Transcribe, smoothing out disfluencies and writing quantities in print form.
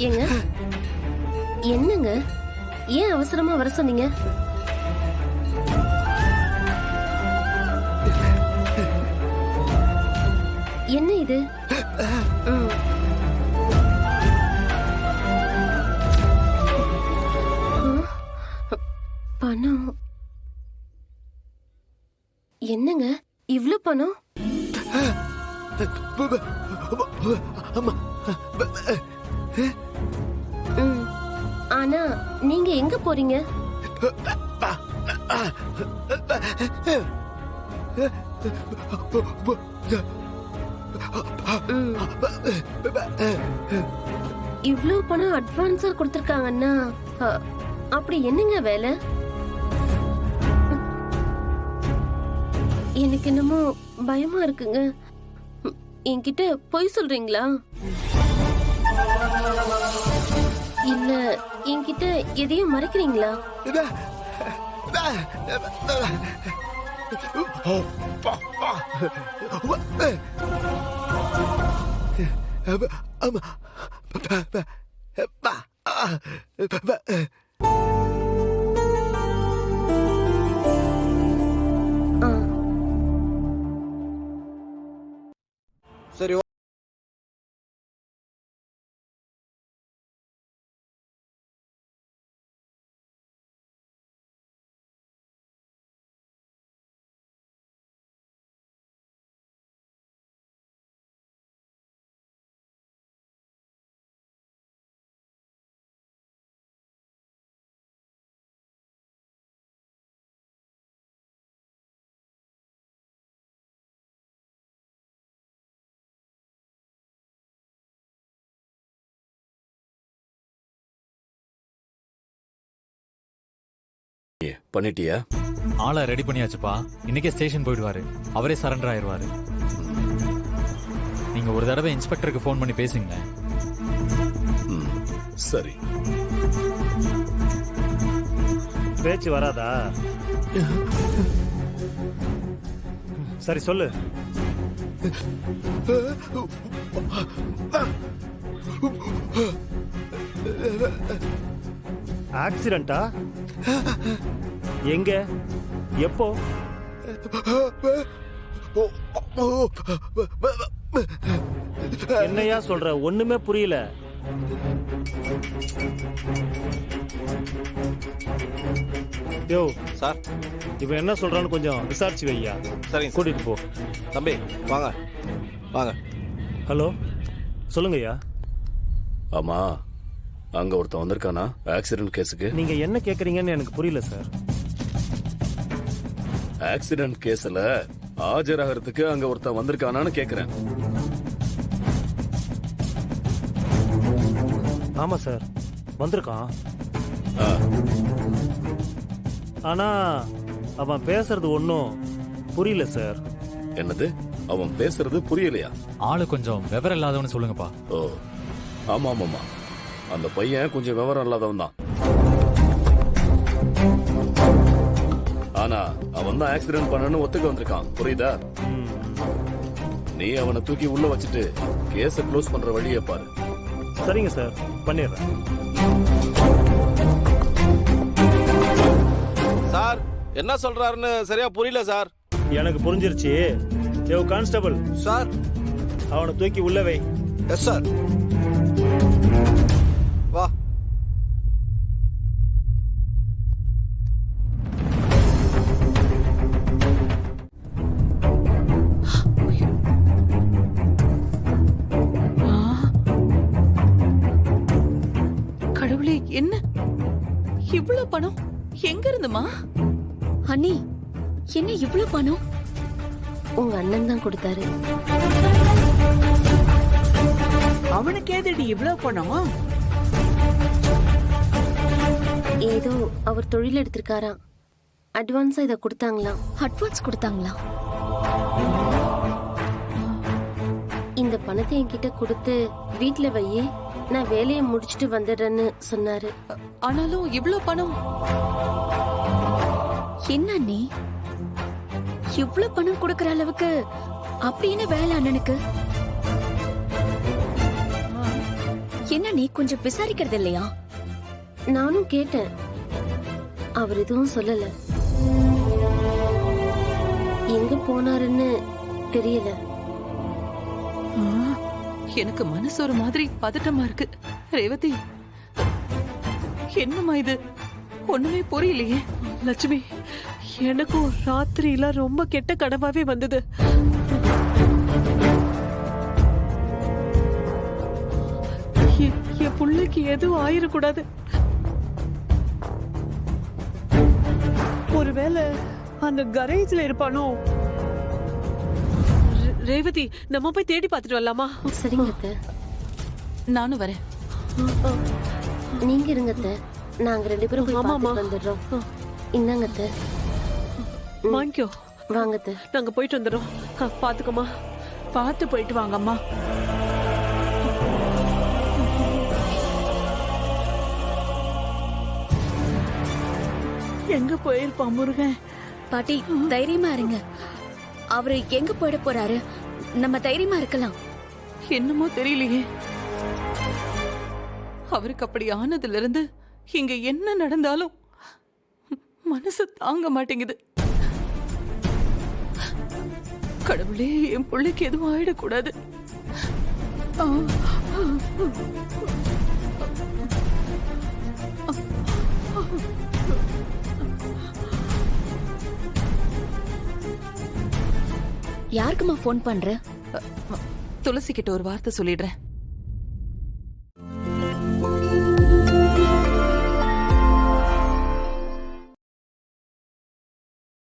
ஏங்க என்னங்க ஏன் அவசரமா வர சொன்னீங்க? என்ன இது? ம். பணம் என்னங்க இவ்ளோ பணம்? ம். ஆனா நீங்க எங்க போறீங்க? இவ்ளோ பணம் அட்வான்ஸா கொடுத்திருக்காங்கன்னா அப்படி என்னங்க வேலை? எனக்கு என்னமோ பயமா இருக்குங்க. என்கிட்ட பொய் சொல்றீங்களா? இல்ல என்கிட்ட எதையும் மறைக்கிறீங்களா? சரி. பண்ணிட்டியா? ஆளை ரெடி பண்ணியாச்சுப்பா. இன்னைக்கே ஸ்டேஷன் போயிடுவாரு. அவரே சரண்டர் ஆயிடுவாரு. நீங்க ஒரு தடவை இன்ஸ்பெக்டருக்கு ஃபோன் பண்ணி பேசுங்க. சரி. பேச்சு வராதா? சரி சொல்லு. ஆக்சிடென்டா? எங்க? எப்போ? என்னையா சொல்ற? ஒண்ணுமே புரியல. யோ சார், இவன் என்ன சொல்றான்னு கொஞ்சம் விசாரிச்சு வையா. சரிங்க. கூட்டிட்டு போ. தம்பி வாங்க வாங்க. ஹலோ, சொல்லுங்கய்யா. ஆமா, அங்க ஒருத்தன் வந்திருக்கானா ஆக்சிடென்ட் கேஸுக்கு? நீங்க என்ன கேக்குறீங்கன்னு எனக்கு புரியல சார். ஆக்சிடென்ட் கேஸ்ல ஆஜராகிறதுக்கு அங்க ஒருத்தன் வந்திருக்கானான்னு கேக்குறேன். ஆமா சார், வந்திருக்கான். ஆ, ஆனா அவன் பேசுறது ஒன்னும் புரியல சார். என்னது? அவன் பேசுறது புரியலையா? ஆளு கொஞ்சம் விவரம் இல்லாதவன்னு சொல்லுங்கப்பா. ஓ, ஆமா ஆமாமா, அந்த பையன் கொஞ்சம் விவரம் இல்லாதவன் தான். ஆனா அவன் தான் ஆக்சிடென்ட் பண்ணனு ஒத்துக்க வந்திருக்கான். புரியுதா? நீ அவனை தூக்கி உள்ள வச்சுட்டு கேஸ க்ளோஸ் பண்ற வழியை பாரு. சரிங்க சார், பண்ணிடுறேன். சார், என்ன சொல்றாருன்னு சரியா புரியல சார். எனக்கு புரிஞ்சிருச்சு. யோ கான்ஸ்டபிள் சார், அவனை தூக்கி உள்ள வை. Yes sir. வா. கடவுளே, என்ன இவ்ளோ பணம்? எங்க இருந்துமா? அண்ணி, என்ன இவ்ளோ பணம்? உங்க அண்ணன் தான் கொடுத்தாரு. அவனுக்கு ஏதடி இவ்ளோ பணம்? ஏதோ அவர் தொழில் எடுத்திருக்காராம். அட்வான்ஸா இத கொடுத்தாங்களாம். அட்வான்ஸ் கொடுத்தாங்களா? இந்த பணத்தை என்கிட்ட கொடுத்து வீட்ல வையே, நான் வேலையை முடிச்சிட்டு வந்துடுறேன்னு சொன்னாரு. ஆனாலும் இவ்ளோ பணம் என்ன நீ இவ்ளோ பணம் கொடுக்கற அளவுக்கு அப்படின்னு வேலை அண்ணனுக்கு? என்ன நீ கொஞ்சம் விசாரிக்கிறது இல்லையா? நானும் கேட்டேன், அவர் எதுவும் சொல்லல. எங்க போனாருன்னு தெரியல. ஆ, எனக்கு மனசு ஒரு மாதிரி பதட்டமா இருக்கு. ரேவதி, என்னம்மா இது? ஒண்ணுமே புரியலையே. லட்சுமி, எனக்கும் ராத்திரியில ரொம்ப கெட்ட கனவாவே வந்தது. என் புள்ளைக்கு எதுவும் ஆயிடக்கூடாது. ஒருவேளை அந்த கரேஜ்ல இருப்பானோ? ரேவதி, நம்ம போய் தேடி பார்த்துட்டு வரலாமா? சரிங்க அத்தை. நானும் வரேன். நீங்க இருங்க அத்தை, நாங்க 2 பேரும் போய் ஆமாம்மா. பார்த்துட்டு வந்துடுறோம். இந்தாங்க அத்தை. வாங்கிக்கோ. வாங்க அத்தை. நாங்க போயிட்டு வந்துடுறோம். பாத்துக்கோமா. பார்த்து போயிட்டு வாங்கம்மா. எங்க போயிருப்பான் முருகன்? பாட்டி, தைரியமா இருங்க. அவரு எங்க போயிட போறாரு? நம்ம தைரியமா இருக்கலாம். என்னமோ தெரியலையே. அவருக்கு அப்படி ஆனதுல இருந்து இங்க என்ன நடந்தாலும் மனசு தாங்க மாட்டேங்குது. கடவுளே, என் பிள்ளைக்கு எதுவும் ஆயிடக்கூடாது. ஆ, யாருக்குமா ஃபோன் பண்ற? துளசி கிட்ட ஒரு வார்த்தை சொல்லிடுறேன்.